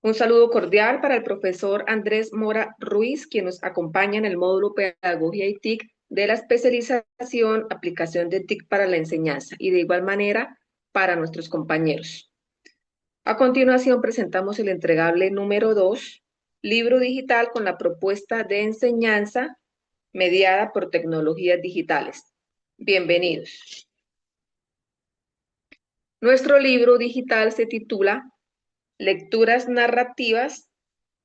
Un saludo cordial para el profesor Andrés Mora Ruiz, quien nos acompaña en el módulo Pedagogía y TIC de la especialización Aplicación de TIC para la enseñanza y de igual manera para nuestros compañeros. A continuación presentamos el entregable número 2, libro digital con la propuesta de enseñanza mediada por tecnologías digitales. Bienvenidos. Nuestro libro digital se titula Lecturas narrativas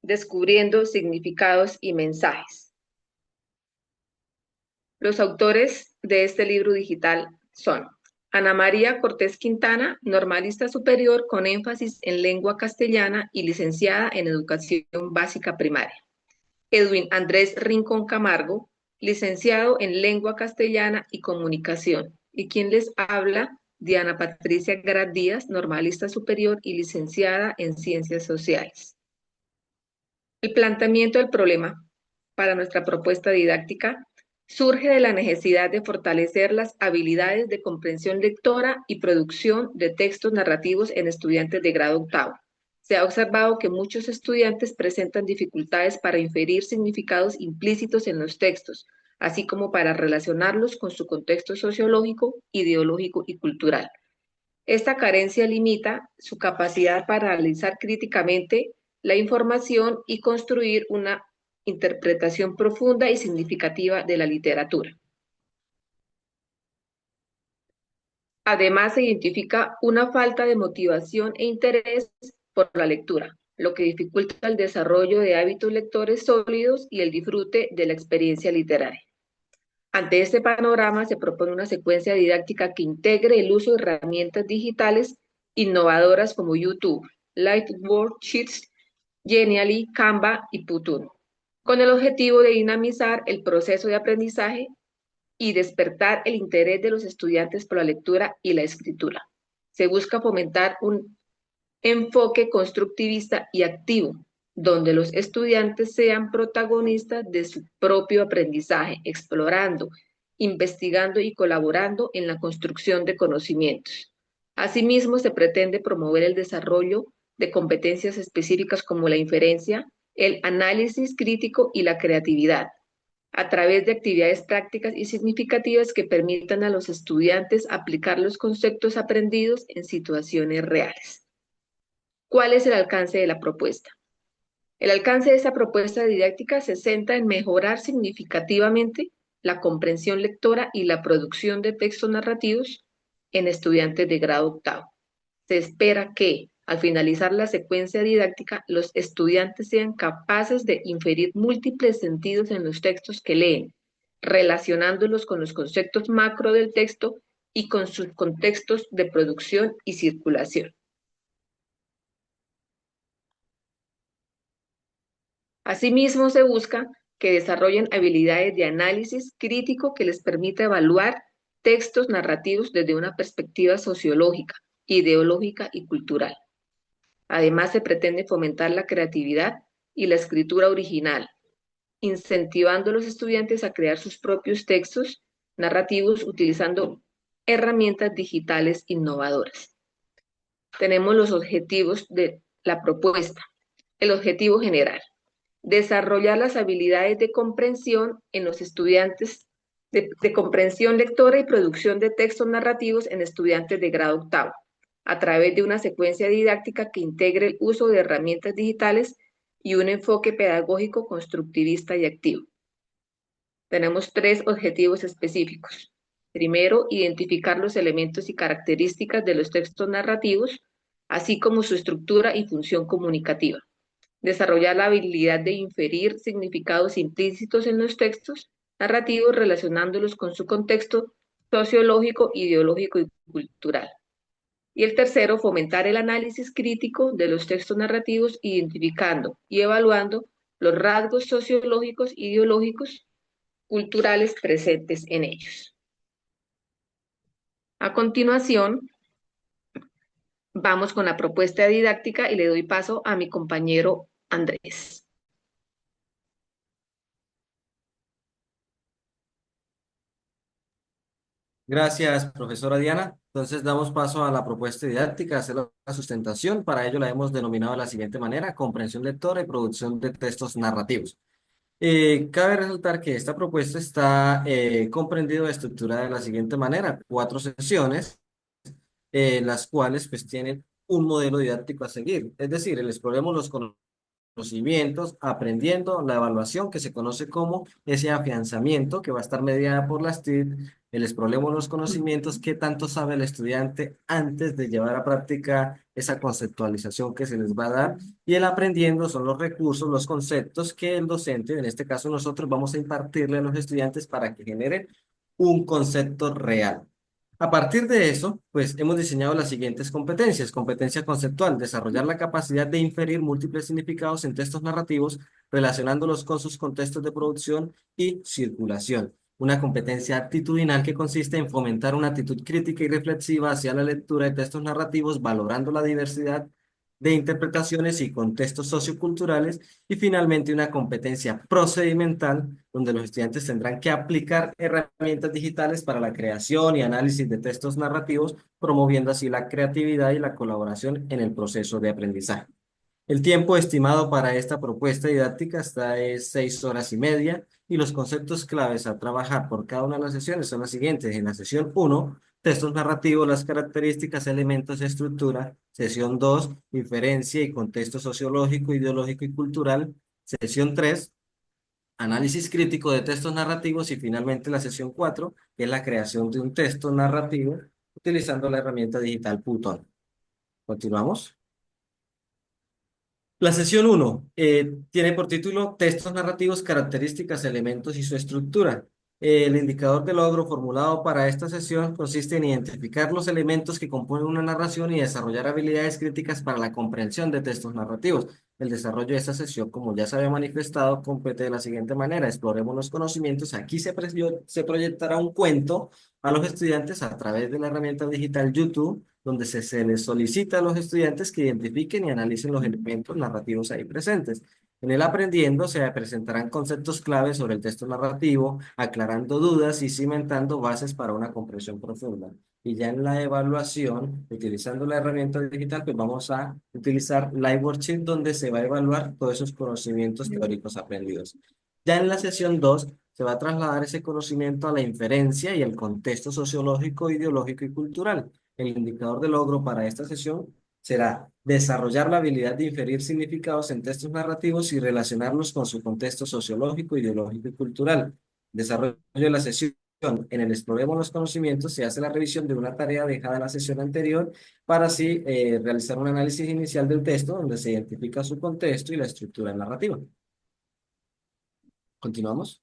descubriendo significados y mensajes. Los autores de este libro digital son Ana María Cortés Quintana, normalista superior con énfasis en lengua castellana y licenciada en educación básica primaria. Edwin Andrés Rincón Camargo, licenciado en lengua castellana y comunicación. Y quien les habla, Diana Patricia Garat Díaz, normalista superior y licenciada en ciencias sociales. El planteamiento del problema para nuestra propuesta didáctica surge de la necesidad de fortalecer las habilidades de comprensión lectora y producción de textos narrativos en estudiantes de grado octavo. Se ha observado que muchos estudiantes presentan dificultades para inferir significados implícitos en los textos, así como para relacionarlos con su contexto sociológico, ideológico y cultural. Esta carencia limita su capacidad para analizar críticamente la información y construir una interpretación profunda y significativa de la literatura. Además, se identifica una falta de motivación e interés por la lectura, lo que dificulta el desarrollo de hábitos lectores sólidos y el disfrute de la experiencia literaria. Ante este panorama, se propone una secuencia didáctica que integre el uso de herramientas digitales innovadoras como YouTube, Light Worksheets, Genially, Canva y Putun, con el objetivo de dinamizar el proceso de aprendizaje y despertar el interés de los estudiantes por la lectura y la escritura. Se busca fomentar un enfoque constructivista y activo, donde los estudiantes sean protagonistas de su propio aprendizaje, explorando, investigando y colaborando en la construcción de conocimientos. Asimismo, se pretende promover el desarrollo de competencias específicas como la inferencia, el análisis crítico y la creatividad, a través de actividades prácticas y significativas que permitan a los estudiantes aplicar los conceptos aprendidos en situaciones reales. ¿Cuál es el alcance de la propuesta? El alcance de esta propuesta didáctica se centra en mejorar significativamente la comprensión lectora y la producción de textos narrativos en estudiantes de grado octavo. Se espera que, al finalizar la secuencia didáctica, los estudiantes sean capaces de inferir múltiples sentidos en los textos que leen, relacionándolos con los conceptos macro del texto y con sus contextos de producción y circulación. Asimismo, se busca que desarrollen habilidades de análisis crítico que les permita evaluar textos narrativos desde una perspectiva sociológica, ideológica y cultural. Además, se pretende fomentar la creatividad y la escritura original, incentivando a los estudiantes a crear sus propios textos narrativos utilizando herramientas digitales innovadoras. Tenemos los objetivos de la propuesta. El objetivo general: desarrollar las habilidades de comprensión en los estudiantes, de comprensión lectora y producción de textos narrativos en estudiantes de grado octavo, a través de una secuencia didáctica que integre el uso de herramientas digitales y un enfoque pedagógico constructivista y activo. Tenemos 3 objetivos específicos. Primero, identificar los elementos y características de los textos narrativos, así como su estructura y función comunicativa. Desarrollar la habilidad de inferir significados implícitos en los textos narrativos relacionándolos con su contexto sociológico, ideológico y cultural. Y el tercero, fomentar el análisis crítico de los textos narrativos, identificando y evaluando los rasgos sociológicos, ideológicos, culturales presentes en ellos. A continuación, vamos con la propuesta didáctica y le doy paso a mi compañero Andrés. Gracias, profesora Diana. Entonces damos paso a la propuesta didáctica, hacer la sustentación. Para ello la hemos denominado de la siguiente manera: comprensión lectora y producción de textos narrativos. Cabe resaltar que esta propuesta está comprendida o estructurada de la siguiente manera: cuatro sesiones, las cuales pues tienen un modelo didáctico a seguir. Es decir, el exploremos los conocimientos, aprendiendo la evaluación que se conoce como ese afianzamiento que va a estar mediada por las TIC, el exploremos los conocimientos, qué tanto sabe el estudiante antes de llevar a práctica esa conceptualización que se les va a dar, y el aprendiendo son los recursos, los conceptos que el docente, en este caso nosotros, vamos a impartirle a los estudiantes para que generen un concepto real. A partir de eso, pues hemos diseñado las siguientes competencias. Competencia conceptual: desarrollar la capacidad de inferir múltiples significados en textos narrativos, relacionándolos con sus contextos de producción y circulación. Una competencia actitudinal que consiste en fomentar una actitud crítica y reflexiva hacia la lectura de textos narrativos, valorando la diversidad de interpretaciones y contextos socioculturales. Y finalmente una competencia procedimental, donde los estudiantes tendrán que aplicar herramientas digitales para la creación y análisis de textos narrativos, promoviendo así la creatividad y la colaboración en el proceso de aprendizaje. El tiempo estimado para esta propuesta didáctica está es 6 horas y media, y los conceptos claves a trabajar por cada una de las sesiones son las siguientes. En la sesión 1, textos narrativos, las características, elementos y estructura. Sesión 2, inferencia y contexto sociológico, ideológico y cultural. Sesión 3, análisis crítico de textos narrativos. Y finalmente la sesión 4, que es la creación de un texto narrativo utilizando la herramienta digital Python. Continuamos. La sesión 1 tiene por título Textos narrativos, características, elementos y su estructura. El indicador de logro formulado para esta sesión consiste en identificar los elementos que componen una narración y desarrollar habilidades críticas para la comprensión de textos narrativos. El desarrollo de esta sesión, como ya se había manifestado, compete de la siguiente manera: exploremos los conocimientos. Aquí se proyectará un cuento a los estudiantes a través de la herramienta digital YouTube, donde se les solicita a los estudiantes que identifiquen y analicen los elementos narrativos ahí presentes. En el aprendiendo se presentarán conceptos claves sobre el texto narrativo, aclarando dudas y cimentando bases para una comprensión profunda. Y ya en la evaluación, utilizando la herramienta digital, pues vamos a utilizar Live Worksheet, donde se va a evaluar todos esos conocimientos teóricos aprendidos. Ya en la sesión 2 se va a trasladar ese conocimiento a la inferencia y el contexto sociológico, ideológico y cultural. El indicador de logro para esta sesión será desarrollar la habilidad de inferir significados en textos narrativos y relacionarlos con su contexto sociológico, ideológico y cultural. Desarrollo de la sesión. En el Exploremos los conocimientos se hace la revisión de una tarea dejada en la sesión anterior, para así realizar un análisis inicial del texto, donde se identifica su contexto y la estructura narrativa. Continuamos.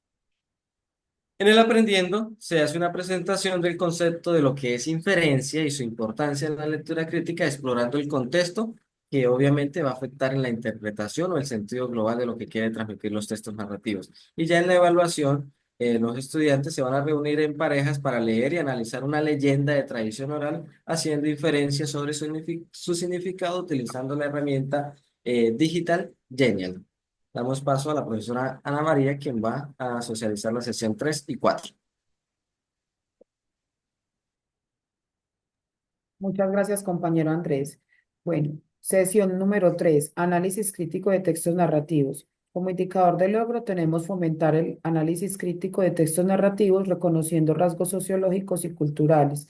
En el aprendiendo se hace una presentación del concepto de lo que es inferencia y su importancia en la lectura crítica, explorando el contexto que obviamente va a afectar en la interpretación o el sentido global de lo que quieren transmitir los textos narrativos. Y ya en la evaluación, los estudiantes se van a reunir en parejas para leer y analizar una leyenda de tradición oral, haciendo inferencias sobre su significado utilizando la herramienta digital Genial. Damos paso a la profesora Ana María, quien va a socializar la sesión 3 y 4. Muchas gracias, compañero Andrés. Bueno, sesión número 3, análisis crítico de textos narrativos. Como indicador de logro tenemos fomentar el análisis crítico de textos narrativos, reconociendo rasgos sociológicos y culturales.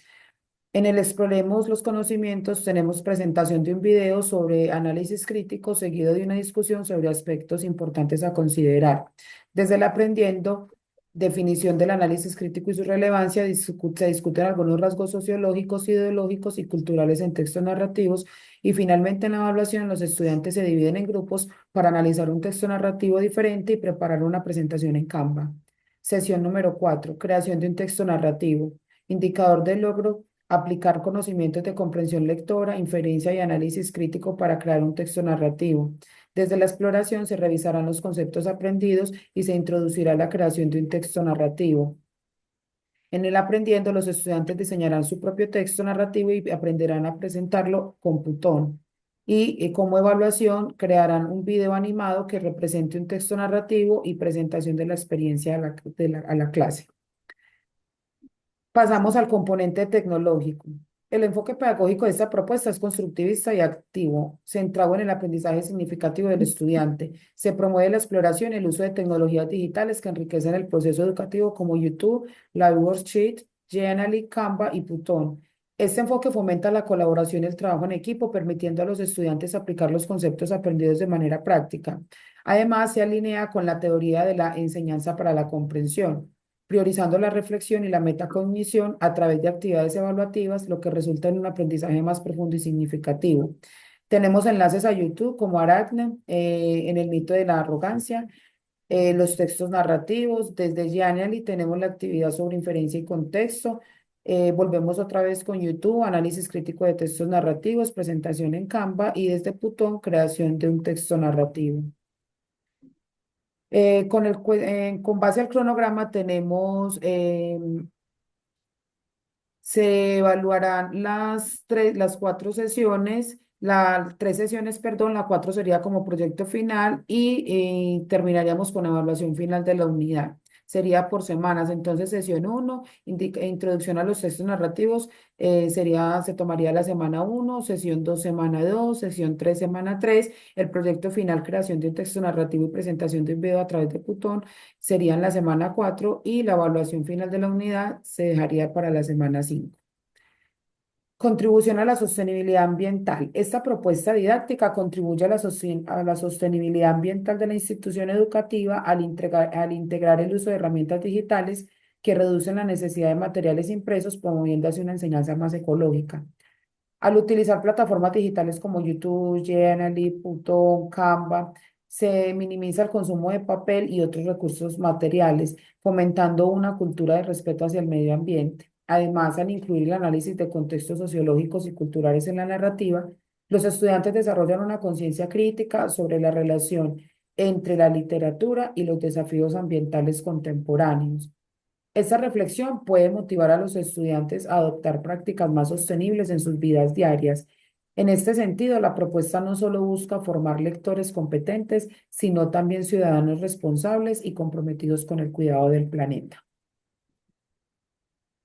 En el Exploremos los conocimientos tenemos presentación de un video sobre análisis crítico, seguido de una discusión sobre aspectos importantes a considerar. Desde el aprendiendo, definición del análisis crítico y su relevancia, se discuten algunos rasgos sociológicos, ideológicos y culturales en textos narrativos. Y finalmente, en la evaluación, los estudiantes se dividen en grupos para analizar un texto narrativo diferente y preparar una presentación en Canva. Sesión número 4, creación de un texto narrativo. Indicador de logro: aplicar conocimientos de comprensión lectora, inferencia y análisis crítico para crear un texto narrativo. Desde la exploración se revisarán los conceptos aprendidos y se introducirá la creación de un texto narrativo. En el aprendiendo, los estudiantes diseñarán su propio texto narrativo y aprenderán a presentarlo con Python. Y como evaluación, crearán un video animado que represente un texto narrativo y presentación de la experiencia a la clase. Pasamos al componente tecnológico. El enfoque pedagógico de esta propuesta es constructivista y activo, centrado en el aprendizaje significativo del estudiante. Se promueve la exploración y el uso de tecnologías digitales que enriquecen el proceso educativo como YouTube, la Worksheet, Genially, Canva y Python. Este enfoque fomenta la colaboración y el trabajo en equipo, permitiendo a los estudiantes aplicar los conceptos aprendidos de manera práctica. Además, se alinea con la teoría de la enseñanza para la comprensión, priorizando la reflexión y la metacognición a través de actividades evaluativas, lo que resulta en un aprendizaje más profundo y significativo. Tenemos enlaces a YouTube como Aracne, en el mito de la arrogancia, los textos narrativos. Desde Genially tenemos la actividad sobre inferencia y contexto. Volvemos otra vez con YouTube, análisis crítico de textos narrativos, presentación en Canva y desde Python, creación de un texto narrativo. Con base al cronograma tenemos, se evaluarán las cuatro sesiones, las tres sesiones, perdón, la cuatro sería como proyecto final y terminaríamos con evaluación final de la unidad. Sería por semanas. Entonces, sesión 1, introducción a los textos narrativos, se tomaría la semana 1, sesión 2, semana 2, sesión 3, semana 3. El proyecto final, creación de un texto narrativo y presentación de un video a través de Python, sería en la semana 4 y la evaluación final de la unidad se dejaría para la semana 5. Contribución a la sostenibilidad ambiental. Esta propuesta didáctica contribuye a la sostenibilidad ambiental de la institución educativa al integrar el uso de herramientas digitales que reducen la necesidad de materiales impresos, promoviendo así una enseñanza más ecológica. Al utilizar plataformas digitales como YouTube, Genially, Python, Canva, se minimiza el consumo de papel y otros recursos materiales, fomentando una cultura de respeto hacia el medio ambiente. Además, al incluir el análisis de contextos sociológicos y culturales en la narrativa, los estudiantes desarrollan una conciencia crítica sobre la relación entre la literatura y los desafíos ambientales contemporáneos. Esta reflexión puede motivar a los estudiantes a adoptar prácticas más sostenibles en sus vidas diarias. En este sentido, la propuesta no solo busca formar lectores competentes, sino también ciudadanos responsables y comprometidos con el cuidado del planeta.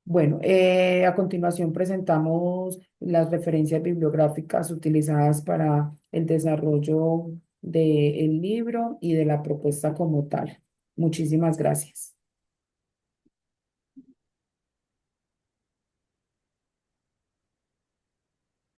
Bueno, a continuación presentamos las referencias bibliográficas utilizadas para el desarrollo del libro y de la propuesta como tal. Muchísimas gracias.